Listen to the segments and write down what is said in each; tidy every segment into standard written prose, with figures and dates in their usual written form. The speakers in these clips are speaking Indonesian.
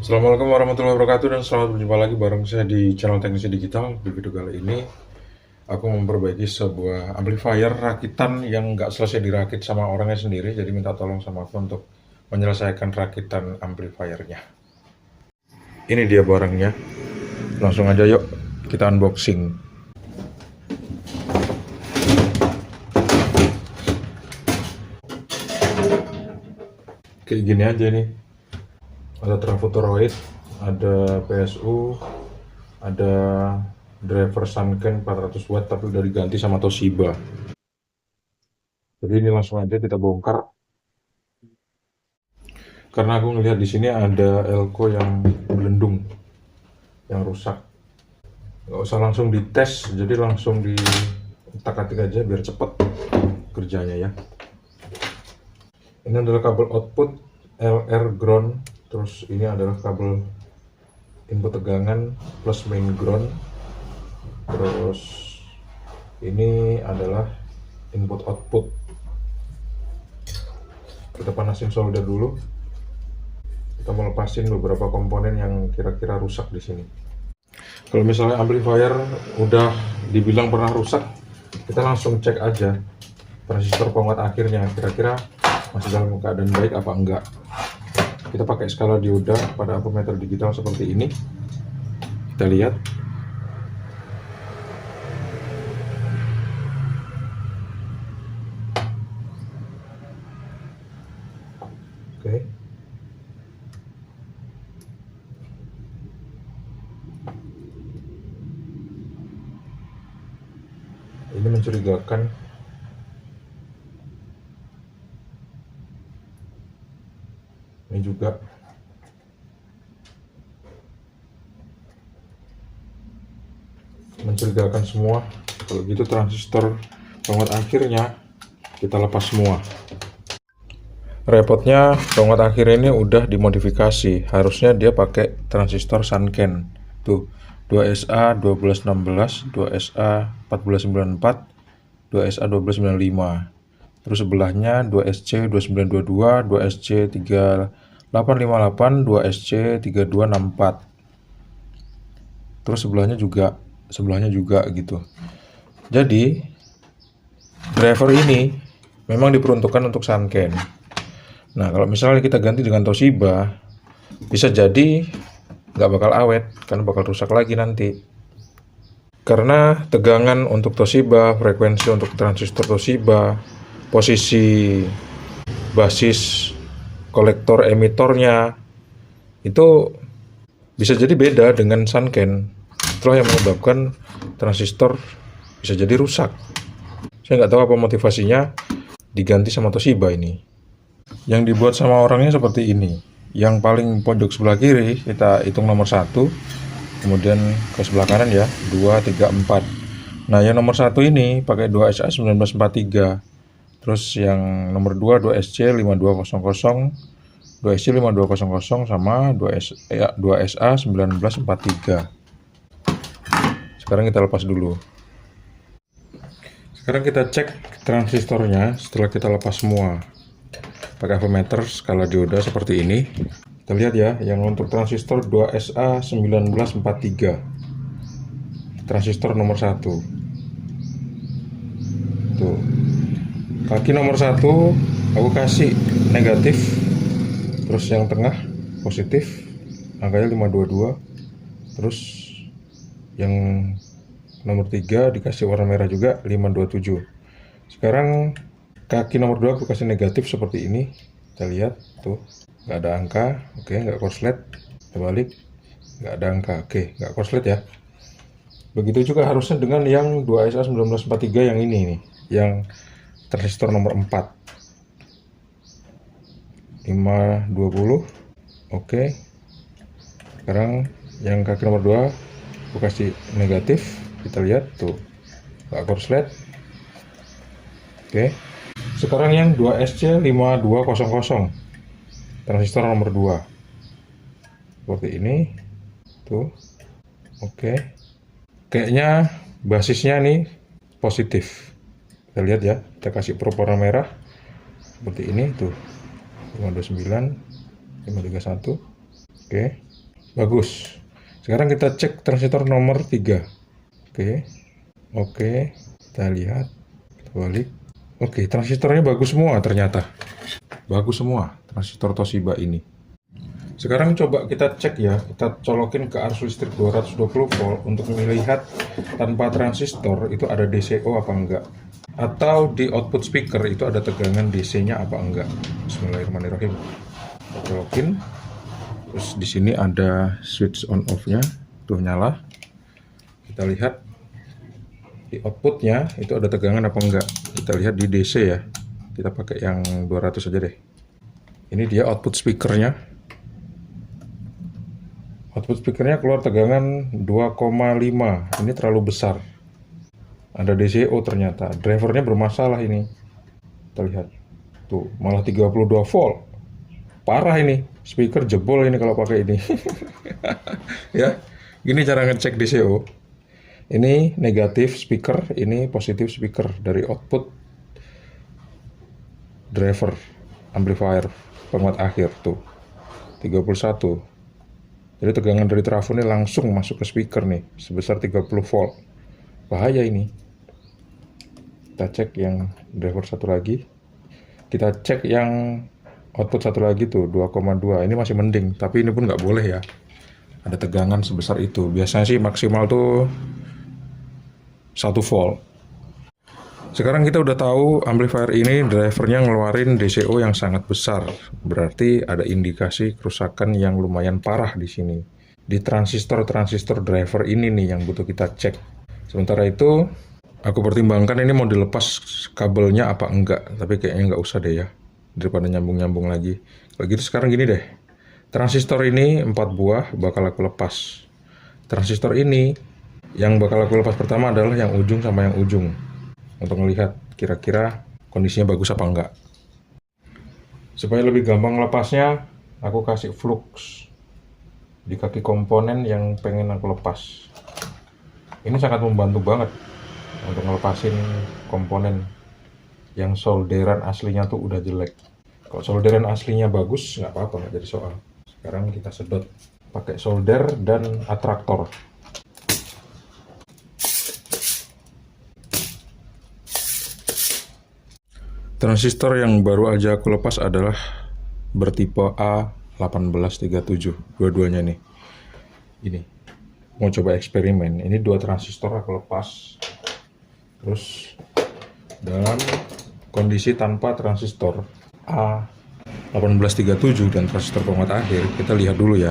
Assalamualaikum warahmatullahi wabarakatuh dan selamat berjumpa lagi bareng saya di channel Teknisi Digital. Di video kali ini aku memperbaiki sebuah amplifier rakitan yang nggak selesai dirakit sama orangnya sendiri, jadi minta tolong sama aku untuk menyelesaikan rakitan amplifiernya. Ini dia barangnya, langsung aja yuk kita unboxing. Kayak gini aja nih, ada trafo toroid, ada PSU, ada driver Sanken 400 watt tapi udah diganti sama Toshiba. Jadi ini langsung aja kita bongkar. Karena aku ngelihat di sini ada elko yang belendung, yang rusak. Nggak usah langsung dites, jadi langsung diutak-atik aja biar cepet kerjanya ya. Ini adalah kabel output LR ground, terus ini adalah kabel input tegangan plus main ground, terus ini adalah input output. Kita panasin solder dulu. Kita mau lepasin beberapa komponen yang kira-kira rusak di sini. Kalau misalnya amplifier udah dibilang pernah rusak, kita langsung cek aja transistor penguat akhirnya kira-kira masih dalam keadaan baik apa enggak. Kita pakai skala dioda pada ampermeter digital seperti ini. Kita lihat. Oke. Ini mencurigakan. Ini juga. Mencurigakan semua. Kalau gitu transistor penguat akhirnya kita lepas semua. Repotnya penguat akhir ini udah dimodifikasi. Harusnya dia pakai transistor Sanken. Tuh, 2SA 1216, 2SA 1494, 2SA 1295. Terus sebelahnya 2SC 2922, 2SC 3858, 2SC 3264. Terus sebelahnya juga gitu. Jadi driver ini memang diperuntukkan untuk Sanken. Nah, kalau misalnya kita ganti dengan Toshiba, bisa jadi nggak bakal awet, karena bakal rusak lagi nanti. Karena tegangan untuk Toshiba, frekuensi untuk transistor Toshiba, posisi basis kolektor emitornya, itu bisa jadi beda dengan Sanken. Itulah yang menyebabkan transistor bisa jadi rusak. Saya nggak tahu apa motivasinya diganti sama Toshiba ini. Yang dibuat sama orangnya seperti ini. Yang paling pojok sebelah kiri kita hitung nomor 1, kemudian ke sebelah kanan ya 2, 3, 4. Nah, yang nomor 1 ini pakai 2SA 1943. Terus yang nomor 2 2SC 5200, 2SC 5200 sama 2SA 1943. Sekarang kita lepas dulu. Sekarang kita cek transistornya setelah kita lepas semua. Pakai ampermeter skala dioda seperti ini. Kita lihat ya, yang untuk transistor 2SA 1943. Transistor nomor 1. Tuh. Kaki nomor 1 aku kasih negatif. Terus yang tengah positif. Angkanya 522. Terus yang nomor 3 dikasih warna merah juga 527. Sekarang kaki nomor 2 aku kasih negatif seperti ini. Kita lihat tuh, nggak ada angka. Oke, nggak korslet. Kita balik, nggak ada angka. Oke, nggak korslet ya. Begitu juga harusnya dengan yang 2SA 1943 yang ini nih, yang transistor nomor 4 520. Oke. Sekarang yang kaki nomor 2 aku kasih negatif. Kita lihat tuh, nggak korslet. Oke. Sekarang yang 2SC 5200, transistor nomor 2 seperti ini tuh. Oke. Kayaknya basisnya nih positif. Kita lihat ya, kita kasih probe warna merah seperti ini tuh, 529, 531. Oke. Bagus. Sekarang kita cek transistor nomor 3. Oke, kita lihat, kita balik. Oke, transistornya bagus semua ternyata. Bagus semua transistor Toshiba ini. Sekarang coba kita cek ya, kita colokin ke arus listrik 220 volt untuk melihat tanpa transistor itu ada DCO apa enggak. Atau di output speaker itu ada tegangan DC-nya apa enggak. Bismillahirrahmanirrahim. Kita colokin. Terus di sini ada switch on off-nya, tuh nyala. Kita lihat di outputnya itu ada tegangan apa enggak. Kita lihat di DC ya. Kita pakai yang 200 aja deh. Ini dia output speakernya. Output speakernya keluar tegangan 2,5. Ini terlalu besar. Ada DCO ternyata. Drivernya bermasalah ini. Kita lihat. Tuh, malah 32 volt. Parah ini. Speaker jebol ini kalau pakai ini. Ya, gini cara ngecek DCO. Ini negatif speaker, ini positif speaker dari output driver amplifier penguat akhir tuh 31. Jadi tegangan dari trafo ini langsung masuk ke speaker nih sebesar 30 volt. Bahaya ini. Kita cek yang driver satu lagi. Kita cek yang output satu lagi tuh 2,2. Ini masih mending, tapi ini pun nggak boleh ya. Ada tegangan sebesar itu. Biasanya sih maksimal tuh 1 volt. Sekarang kita udah tahu amplifier ini drivernya ngeluarin DCO yang sangat besar. Berarti ada indikasi kerusakan yang lumayan parah di sini. Di transistor driver ini nih yang butuh kita cek. Sementara itu, aku pertimbangkan ini mau dilepas kabelnya apa enggak. Tapi kayaknya nggak usah deh ya. Daripada nyambung-nyambung lagi. Kalau gitu sekarang gini deh. Transistor ini 4 buah bakal aku lepas. Transistor ini yang bakal aku lepas pertama adalah yang ujung sama yang ujung. Untuk melihat kira-kira kondisinya bagus apa enggak. Supaya lebih gampang lepasnya, aku kasih flux di kaki komponen yang pengen aku lepas. Ini sangat membantu banget untuk ngelepasin komponen yang solderan aslinya tuh udah jelek. Kalau solderan aslinya bagus, nggak apa-apa, nggak jadi soal. Sekarang kita sedot pakai solder dan atraktor. Transistor yang baru aja aku lepas adalah bertipe A1837, dua-duanya nih. Ini mau coba eksperimen. Ini 2 transistor aku lepas. Terus dalam kondisi tanpa transistor A1837 dan transistor penguat akhir, kita lihat dulu ya.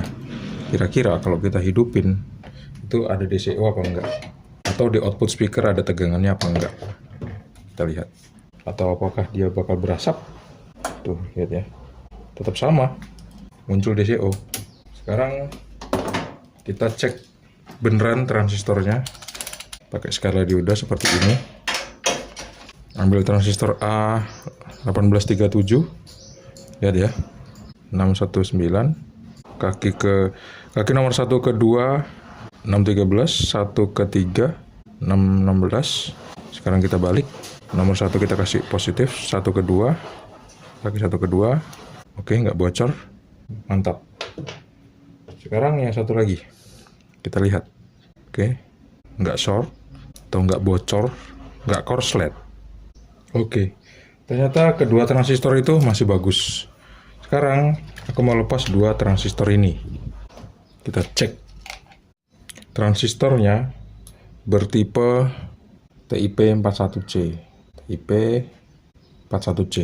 Kira-kira kalau kita hidupin itu ada DCO apa enggak? Atau di output speaker ada tegangannya apa enggak? Kita lihat. Atau apakah dia bakal berasap? Tuh, lihat ya. Tetap sama. Muncul DCO. Sekarang kita cek beneran transistornya. Pakai skala dioda seperti ini. Ambil transistor A1837. Lihat ya. 619. Kaki nomor 1 ke 2 613, 1 ke 3 616. Sekarang kita balik. Nomor 1 kita kasih positif, 1 ke 2. Kaki 1 ke 2. Oke, nggak bocor. Mantap. Sekarang yang satu lagi. Kita lihat. Oke. Nggak short atau nggak bocor, nggak korslet. Oke, ternyata kedua transistor itu masih bagus. Sekarang aku mau lepas 2 transistor ini. Kita cek. Transistornya bertipe TIP41C. TIP41C.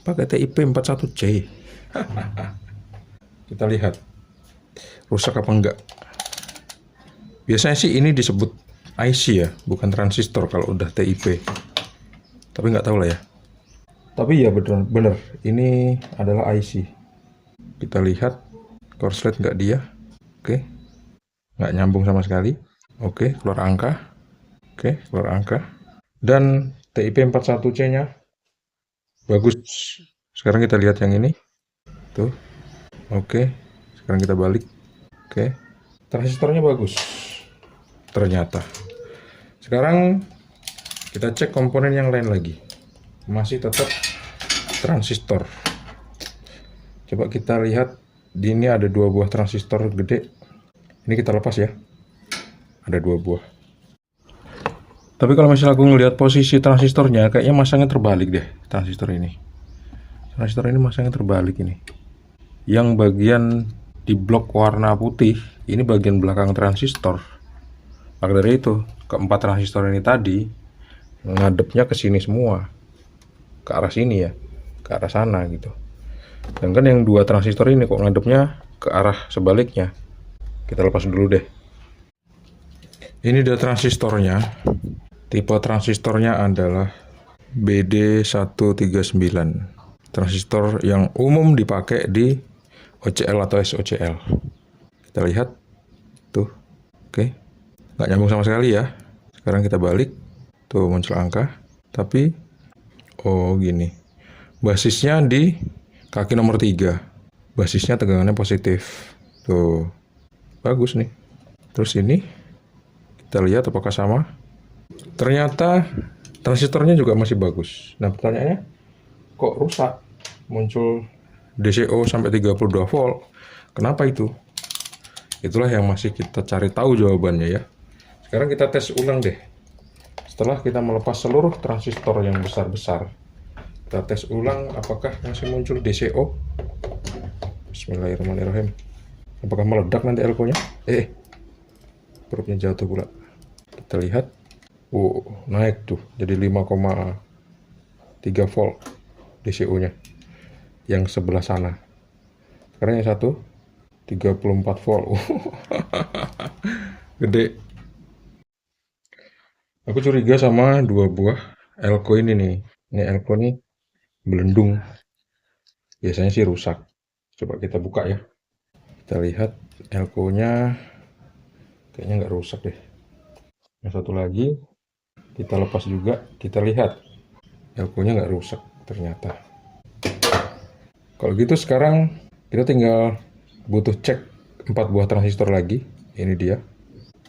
Pakai TIP41C. Kita lihat. Rusak apa enggak. Biasanya sih ini disebut IC ya, bukan transistor kalau udah TIP. Tapi nggak tahu lah ya. Tapi ya bener, ini adalah IC. Kita lihat korslet nggak dia. Oke, nggak nyambung sama sekali. Oke, keluar angka. Oke, keluar angka. Dan TIP41C-nya bagus. Sekarang kita lihat yang ini. Tuh. Oke, sekarang kita balik. Oke, transistornya bagus. Ternyata. Sekarang kita cek komponen yang lain lagi. Masih tetap transistor. Coba kita lihat, di ini ada 2 buah transistor gede. Ini kita lepas ya. Ada 2 buah. Tapi kalau misalnya aku ngelihat posisi transistornya, kayaknya masangnya terbalik deh transistor ini. Transistor ini masangnya terbalik ini. Yang bagian di blok warna putih, ini bagian belakang transistor. Maka dari itu, keempat transistor ini tadi ngadepnya ke sini semua. Ke arah sini ya. Ke arah sana gitu. Sedangkan yang 2 transistor ini kok ngadepnya ke arah sebaliknya. Kita lepas dulu deh. Ini dia transistornya. Tipe transistornya adalah BD139. Transistor yang umum dipakai di OCL atau SOCL. Kita lihat. Tuh. Oke. Nggak nyambung sama sekali ya. Sekarang kita balik. Tuh muncul angka. Tapi, oh gini. Basisnya di kaki nomor 3. Basisnya tegangannya positif. Tuh. Bagus nih. Terus ini. Kita lihat apakah sama. Ternyata transistornya juga masih bagus. Nah pertanyaannya, kok rusak? Muncul DCO sampai 32 volt. Kenapa itu? Itulah yang masih kita cari tahu jawabannya ya. Sekarang kita tes ulang deh. Setelah kita melepas seluruh transistor yang besar-besar, kita tes ulang apakah masih muncul DCO. Bismillahirrahmanirrahim. Apakah meledak nanti elko-nya? Perutnya jatuh pula. Kita lihat. Naik tuh jadi 5,3 volt DCO-nya yang sebelah sana. Sekarang yang satu 34 volt. Gede. Aku curiga sama 2 buah elko ini nih. Ini elko nih belendung. Biasanya sih rusak. Coba kita buka ya. Kita lihat elko-nya kayaknya nggak rusak deh. Yang satu lagi kita lepas juga, kita lihat elko-nya nggak rusak ternyata. Kalau gitu sekarang kita tinggal butuh cek 4 buah transistor lagi. Ini dia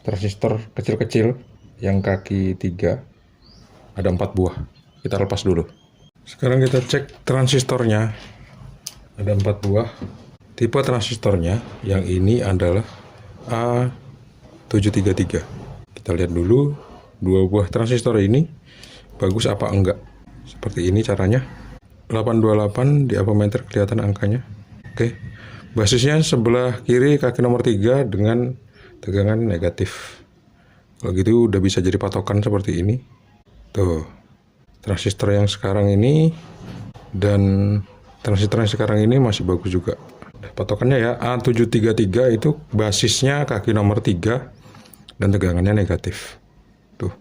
transistor kecil-kecil yang kaki 3, ada 4 buah. Kita lepas dulu. Sekarang kita cek transistornya, ada 4 buah. Tipe transistornya yang ini adalah A733. Kita lihat dulu 2 buah transistor ini bagus apa enggak. Seperti ini caranya. 828 di ampermeter kelihatan angkanya. Oke. Basisnya sebelah kiri kaki nomor 3 dengan tegangan negatif. Kalau gitu udah bisa jadi patokan seperti ini. Tuh. Transistor yang sekarang ini dan transistor yang sekarang ini masih bagus juga. Patokannya ya A733 itu basisnya kaki nomor 3 dan tegangannya negatif. Tuh,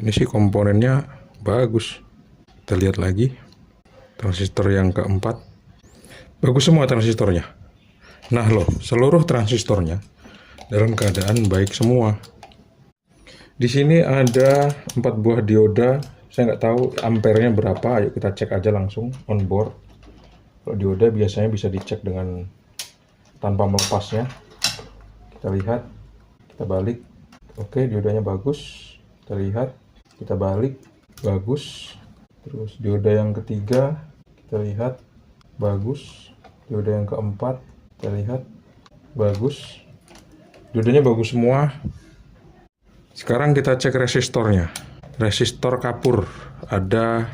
ini sih komponennya bagus. Kita lihat lagi transistor yang keempat, bagus semua transistornya. Nah loh, seluruh transistornya dalam keadaan baik semua. Di sini ada 4 buah dioda. Saya nggak tahu ampernya berapa. Ayo kita cek aja langsung on board. Kalau dioda biasanya bisa dicek dengan tanpa melepasnya. Kita lihat, kita balik. Oke, diodanya bagus. Kita lihat, kita balik, bagus. Terus dioda yang ketiga, kita lihat, bagus. Dioda yang keempat, kita lihat, bagus. Diodanya bagus semua. Sekarang kita cek resistornya. Resistor kapur ada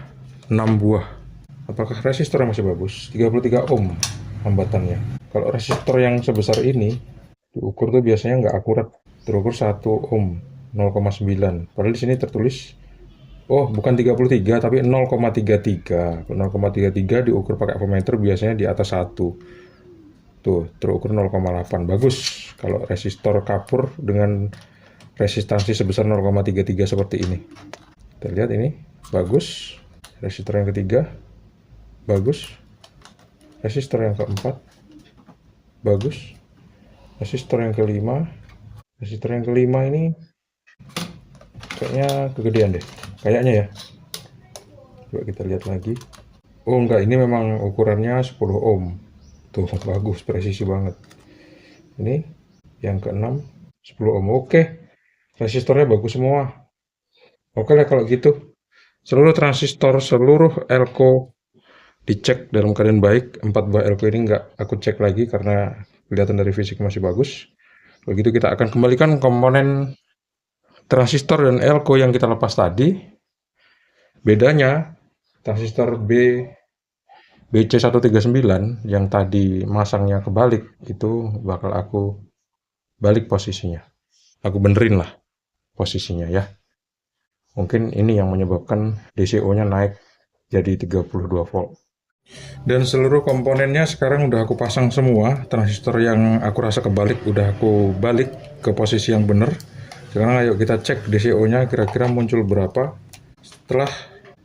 6 buah. Apakah resistornya masih bagus? 33 ohm hambatannya. Kalau resistor yang sebesar ini diukur tuh biasanya nggak akurat. Terukur 1 ohm. 0,9. Padahal di sini tertulis bukan 33 tapi 0,33. 0,33 diukur pakai ampermeter biasanya di atas 1. Tuh, terukur 0,8. Bagus kalau resistor kapur dengan resistansi sebesar 0,33 seperti ini. Kita lihat ini bagus. Resistor yang ketiga bagus. Resistor yang keempat bagus. Resistor yang kelima. Resistor yang kelima ini kayaknya kegedean deh. Kayaknya ya. Coba kita lihat lagi. Enggak, ini memang ukurannya 10 ohm. Tuh, bagus, presisi banget. Ini yang keenam 10 ohm. Oke. Resistornya bagus semua. Oke lah kalau gitu. Seluruh transistor, seluruh elko dicek dalam keadaan baik. 4 buah elko ini nggak aku cek lagi karena kelihatan dari fisik masih bagus. Begitu kita akan kembalikan komponen transistor dan elko yang kita lepas tadi. Bedanya transistor BC139 yang tadi masangnya kebalik, itu bakal aku balik posisinya. Aku benerin lah posisinya ya. Mungkin ini yang menyebabkan DCO-nya naik jadi 32 volt. Dan seluruh komponennya sekarang udah aku pasang semua. Transistor yang aku rasa kebalik udah aku balik ke posisi yang benar. Sekarang ayo kita cek DCO-nya kira-kira muncul berapa setelah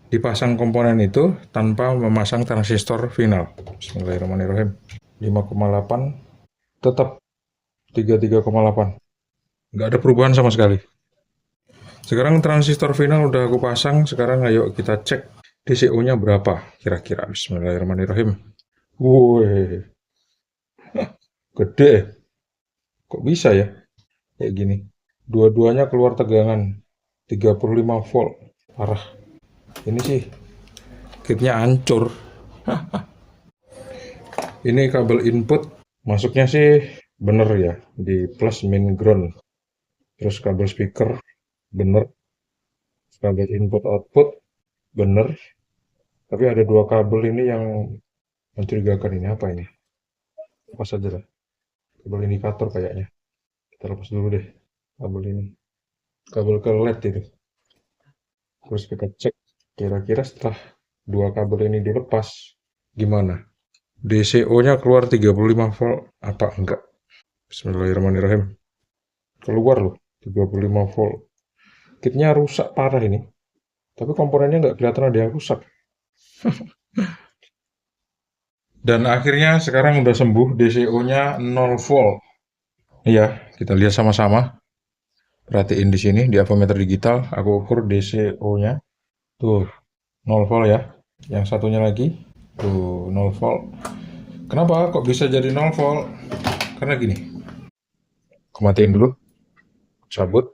dipasang komponen itu tanpa memasang transistor final. Bismillahirrahmanirrahim. 5,8 tetap 33,8. Nggak ada perubahan sama sekali. Sekarang transistor final udah aku pasang. Sekarang ayo kita cek DCO-nya berapa kira-kira. Bismillahirrahmanirrahim. Woi, gede. Kok bisa ya kayak gini? Dua-duanya keluar tegangan 35 volt. Parah. Ini sih kitnya hancur. Ini kabel input masuknya sih bener ya, di plus min ground. Terus kabel speaker bener, kabel input output bener. Tapi ada dua kabel ini yang mencurigakan. Ini apa ini? Lepas aja lah. Kabel indikator kayaknya. Kita lepas dulu deh kabel ini. Kabel ke LED itu. Terus kita cek kira-kira setelah dua kabel ini dilepas gimana? DCO-nya keluar 35 volt apa enggak? Bismillahirrahmanirrahim. Keluar loh 35 volt. Kitnya rusak parah ini. Tapi komponennya nggak kelihatan ada yang rusak. Dan akhirnya sekarang udah sembuh, DCO-nya 0 volt. Iya, kita lihat sama-sama. Perhatiin di sini di avometer digital, aku ukur DCO-nya. Tuh, 0 volt ya. Yang satunya lagi, tuh 0 volt. Kenapa kok bisa jadi 0 volt? Karena gini. Aku matiin dulu. Cabut.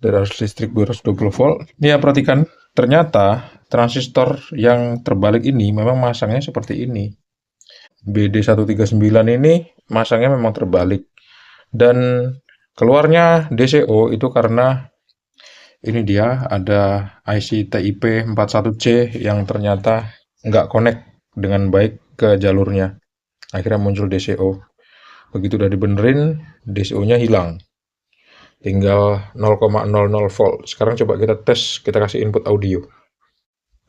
Dari arus listrik 220 volt. Ini ya, perhatikan. Ternyata transistor yang terbalik ini memang masangnya seperti ini. BD139 ini masangnya memang terbalik. Dan keluarnya DCO itu karena ini dia ada IC TIP 41C yang ternyata nggak connect dengan baik ke jalurnya. Akhirnya muncul DCO. Begitu udah dibenerin, DCO-nya hilang. Tinggal 0,00 volt. Sekarang coba kita tes, kita kasih input audio.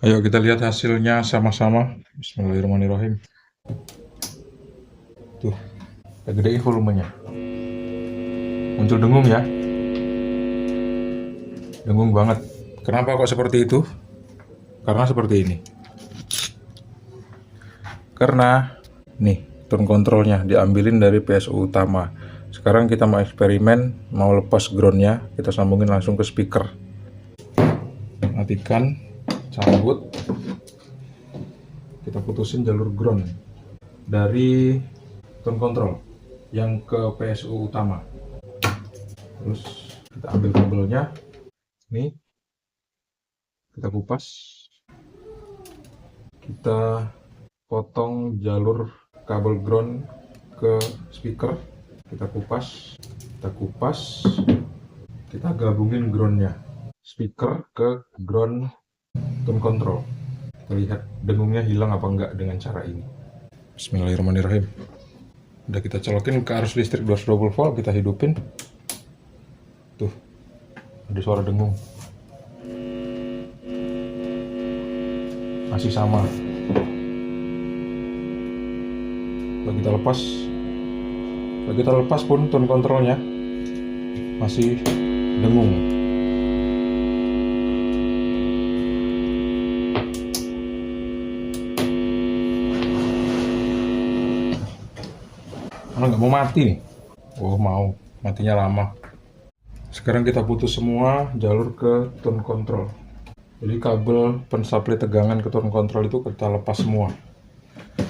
Ayo kita lihat hasilnya sama-sama. Bismillahirrahmanirrahim. Tuh, kita gedein volumenya. Muncul dengung ya. Dengung banget. Kenapa kok seperti itu? Karena seperti ini. Karena nih, tone controlnya diambilin dari PSU utama. Sekarang kita mau eksperimen, mau lepas groundnya, kita sambungin langsung ke speaker. Matikan, cabut. Kita putusin jalur ground dari tone control yang ke PSU utama. Terus kita ambil kabelnya, nih, kita kupas. Kita potong jalur kabel ground ke speaker. Kita kupas, kita gabungin groundnya, speaker ke ground tone control. Kita lihat dengungnya hilang apa enggak dengan cara ini. Bismillahirrahmanirrahim. Udah kita colokin ke arus listrik 220 volt, kita hidupin. Tuh, ada suara dengung. Masih sama. Kalau kita lepas pun tone controlnya masih dengung. Mana nggak mau mati nih? Oh mau, matinya lama. Sekarang kita putus semua jalur ke tone control. Jadi kabel pensuplai tegangan ke tone control itu kita lepas semua.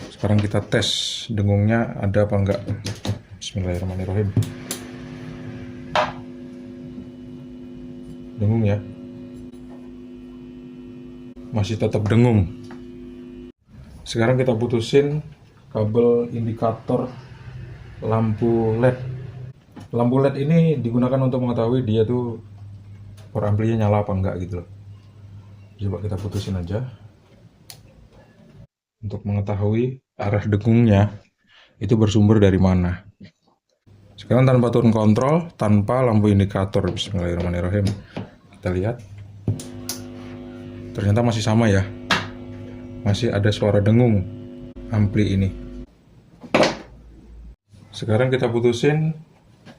Sekarang kita tes dengungnya ada apa enggak. Bismillahirrahmanirrahim. Dengung ya. Masih tetap dengung. Sekarang kita putusin kabel indikator lampu LED. Lampu LED ini digunakan untuk mengetahui dia tuh power amplinya nyala apa enggak gitu loh. Coba kita putusin aja untuk mengetahui arah dengungnya itu bersumber dari mana. Sekarang tanpa turun kontrol, tanpa lampu indikator. Bismillahirrahmanirrahim. Kita lihat. Ternyata masih sama ya. Masih ada suara dengung ampli ini. Sekarang kita putusin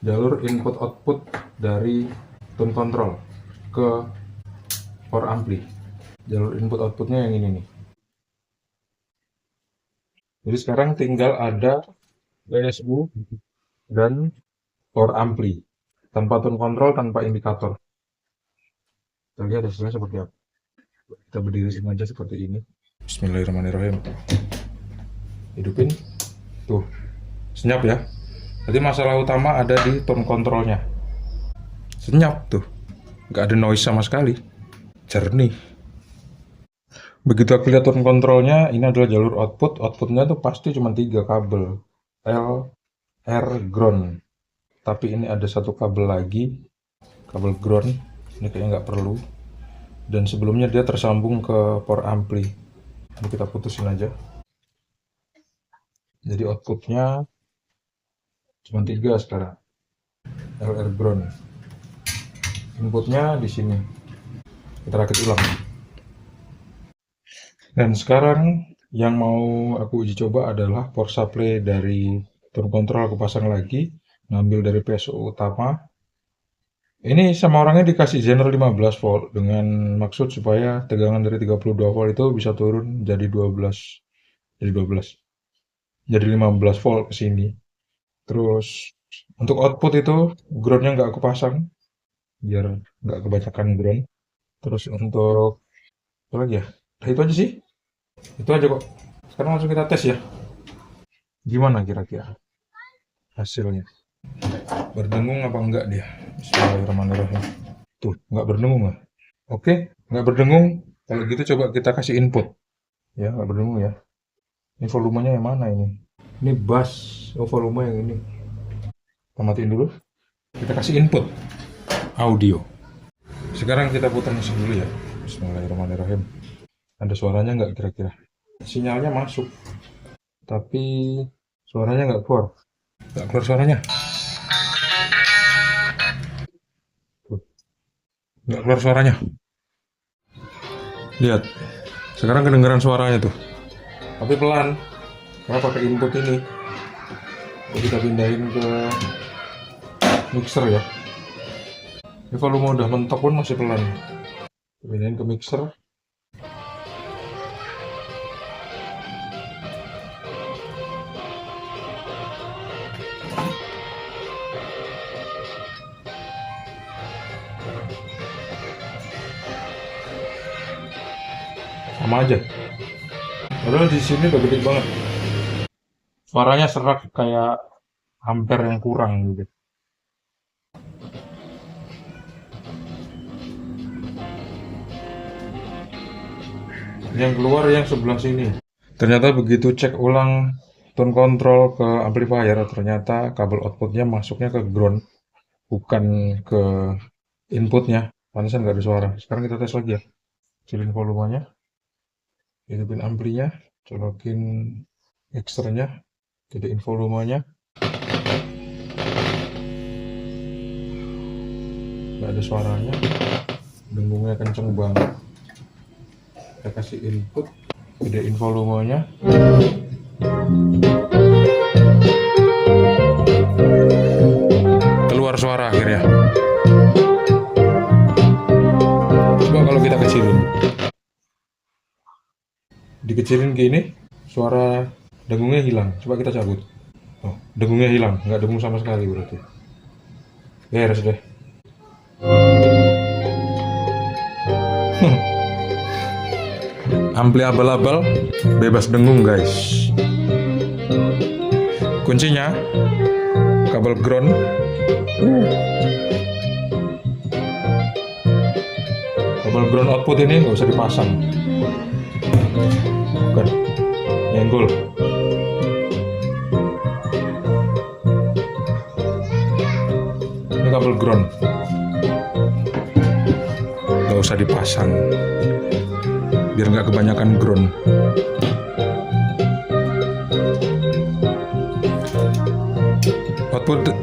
jalur input output dari tone control ke power ampli. Jalur input outputnya yang ini nih. Jadi sekarang tinggal ada PSU dan power ampli tanpa tone control, tanpa indikator. Kita lihat hasilnya seperti apa. Kita berdiri sini aja seperti ini. Bismillahirrahmanirrahim. Hidupin. Tuh, senyap ya. Jadi masalah utama ada di tone controlnya. Senyap tuh, nggak ada noise sama sekali. Jernih. Begitu aku lihat tone controlnya, ini adalah jalur output. Outputnya tuh pasti cuma 3 kabel. L, R, ground. Tapi ini ada satu kabel lagi. Kabel ground. Ini kayaknya nggak perlu. Dan sebelumnya dia tersambung ke power ampli. Ini kita putusin aja. Jadi outputnya cuma 3 sekarang. LR ground. Inputnya di sini. Kita rakit ulang. Dan sekarang yang mau aku uji coba adalah power supply dari tone control. Aku pasang lagi, ngambil dari PSU utama. Ini sama orangnya dikasih general 15 volt dengan maksud supaya tegangan dari 32 volt itu bisa turun jadi 12. Jadi 15 volt ke sini. Terus untuk output itu groundnya nggak aku pasang biar nggak kebanyakan ground. Terus untuk apa lagi ya? Nah, itu aja sih. Itu aja kok. Sekarang langsung kita tes ya. Gimana kira-kira hasilnya? Berdengung apa enggak dia? Bismillahirrahmanirrahim. Tuh, nggak berdengung lah. Oke, nggak berdengung. Kalau gitu coba kita kasih input. Ya, nggak berdengung ya. Ini volumenya yang mana ini? Ini bass. Oh, volume yang ini. Kita matiin dulu. Kita kasih input. Audio. Sekarang kita putar mesin dulu ya. Bismillahirrahmanirrahim. Ada suaranya nggak kira-kira? Sinyalnya masuk. Tapi suaranya nggak keluar. Nggak keluar suaranya. Nggak keluar suaranya. Lihat. Sekarang kedengeran suaranya tuh. Tapi pelan. Karena pakai input ini. Jadi kita pindahin ke mixer ya. Ini volume udah mentok pun masih pelan. Pindahin ke mixer. Sama aja. Padahal di sini udah gede banget. Suaranya serak kayak ampere yang kurang gitu. Yang keluar yang sebelah sini. Ternyata begitu cek ulang tone control ke amplifier, ternyata kabel outputnya masuknya ke ground, bukan ke inputnya. Pantesan nggak ada suara. Sekarang kita tes lagi ya. Kecilin volumenya. Hidupin amplinya, colokin mixernya, gedein volumenya. Nggak ada suaranya, dengungnya kenceng banget. Kita kasih input, gedein volumenya. Keluar suara akhirnya. Coba kalau kita kecilin. Dikecilin gini, suara dengungnya hilang. Coba kita cabut. Oh, dengungnya hilang, nggak dengung sama sekali berarti. Beres deh. Ampli abal-abal, bebas dengung guys. Kuncinya, kabel ground. Kabel ground output ini nggak usah dipasang. Bukan, nyenggol. kabel ground, nggak usah dipasang biar nggak kebanyakan ground.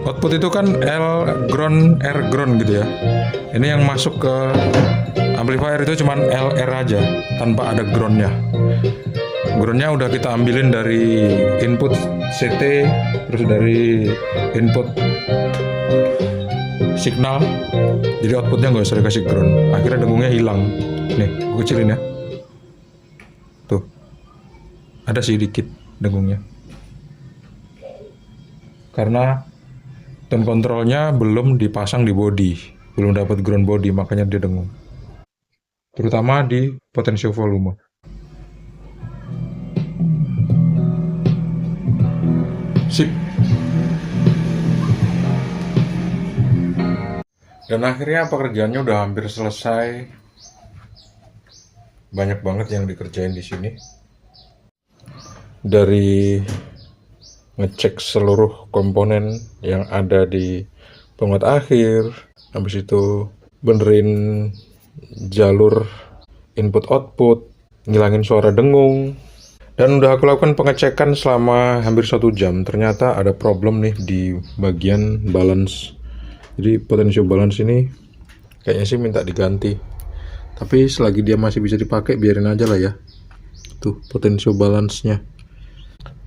Output itu kan L ground, R ground gitu ya. Ini yang masuk ke amplifier itu cuman L R aja tanpa ada groundnya. Groundnya udah kita ambilin dari input CT, terus dari input signal, jadi outputnya nggak usah dikasih ground. Akhirnya dengungnya hilang. Nih, gue kecilin ya. Tuh, ada sih dikit dengungnya. Karena tone controlnya belum dipasang di body, belum dapat ground body, makanya dia dengung. Terutama di potential volume. Sip. Dan akhirnya pekerjaannya udah hampir selesai. Banyak banget yang dikerjain di sini. Dari ngecek seluruh komponen yang ada di penguat akhir, habis itu benerin jalur input output, ngilangin suara dengung. Dan udah aku lakukan pengecekan selama hampir 1 jam. Ternyata ada problem nih di bagian balance. Jadi potential balance ini kayaknya sih minta diganti. Tapi selagi dia masih bisa dipakai, biarin aja lah ya. Tuh potential balance-nya.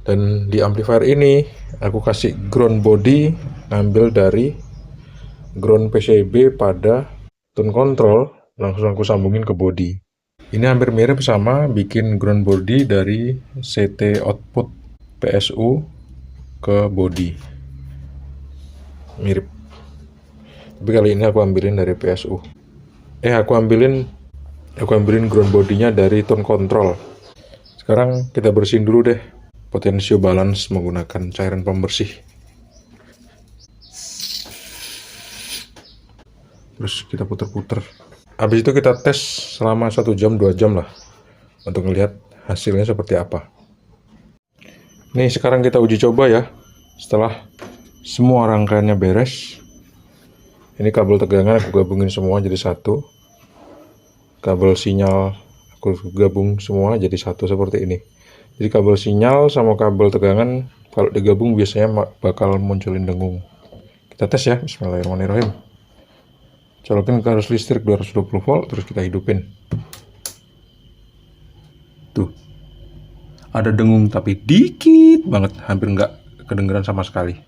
Dan di amplifier ini aku kasih ground body, ngambil dari ground PCB pada tone control, langsung aku sambungin ke body. Ini hampir mirip sama bikin ground body dari CT output PSU ke body. Mirip. Tapi kali ini aku ambilin dari PSU. Aku ambilin ground body-nya dari tone control. Sekarang kita bersihin dulu deh potential balance menggunakan cairan pembersih. Terus kita puter-puter. Habis itu kita tes selama 1 jam 2 jam lah untuk ngelihat hasilnya seperti apa. Nih sekarang kita uji coba ya. Setelah semua rangkaiannya beres, ini kabel tegangan aku gabungin semua jadi satu. Kabel sinyal aku gabung semua jadi satu seperti ini. Jadi kabel sinyal sama kabel tegangan kalau digabung biasanya bakal munculin dengung. Kita tes ya. Bismillahirrahmanirrahim. Colokin ke arus listrik 220 volt, terus kita hidupin. Tuh, ada dengung tapi dikit banget, hampir nggak kedengeran sama sekali.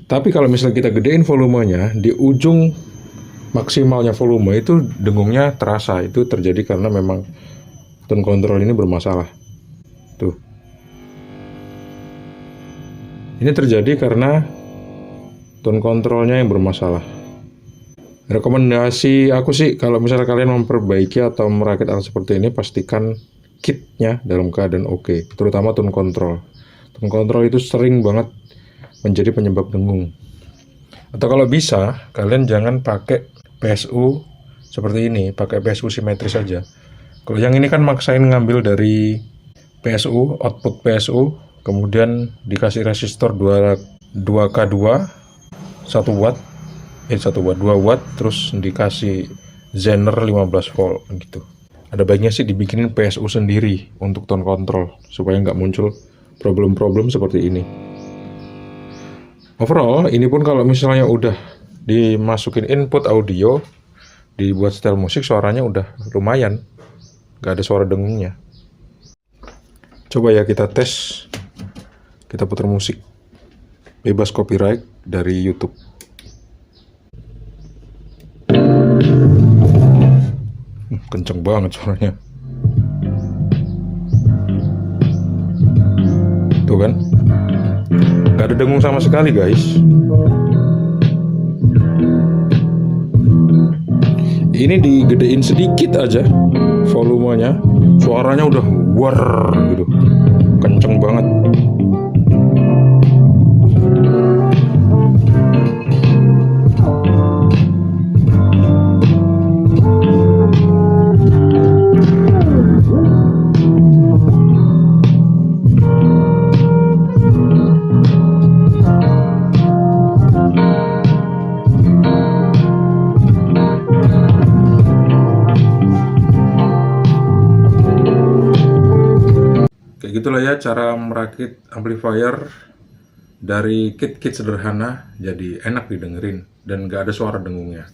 Tapi kalau misalnya kita gedein volumenya, di ujung maksimalnya volume itu dengungnya terasa. Itu terjadi karena memang tone control ini bermasalah. Tuh, ini terjadi karena tone controlnya yang bermasalah. Rekomendasi aku sih kalau misalnya kalian memperbaiki atau merakit alat seperti ini, pastikan kitnya dalam keadaan oke, terutama tone control. Tone control itu sering banget menjadi penyebab dengung. Atau kalau bisa kalian jangan pakai PSU seperti ini, pakai PSU simetris saja. Kalau yang ini kan maksain ngambil dari PSU, output PSU, kemudian dikasih resistor 2K2 1 watt, 2 watt, terus dikasih Zener 15 volt gitu. Ada baiknya sih dibikinin PSU sendiri untuk tone control supaya nggak muncul problem-problem seperti ini. Overall, ini pun kalau misalnya udah dimasukin input audio, dibuat setel musik, suaranya udah lumayan, nggak ada suara dengungnya. Coba ya kita tes, kita putar musik. Bebas copyright dari YouTube. Kenceng banget suaranya. Tuh kan? Gak ada dengung sama sekali guys. Ini digedein sedikit aja volumenya, suaranya udah war gitu. Kenceng banget. Kayak gitulah ya cara merakit amplifier dari kit-kit sederhana jadi enak didengerin dan gak ada suara dengungnya.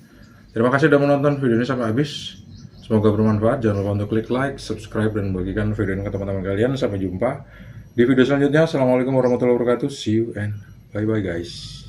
Terima kasih sudah menonton video ini sampai habis. Semoga bermanfaat. Jangan lupa untuk klik like, subscribe, dan bagikan video ini ke teman-teman kalian. Sampai jumpa di video selanjutnya. Assalamualaikum warahmatullahi wabarakatuh. See you and bye-bye guys.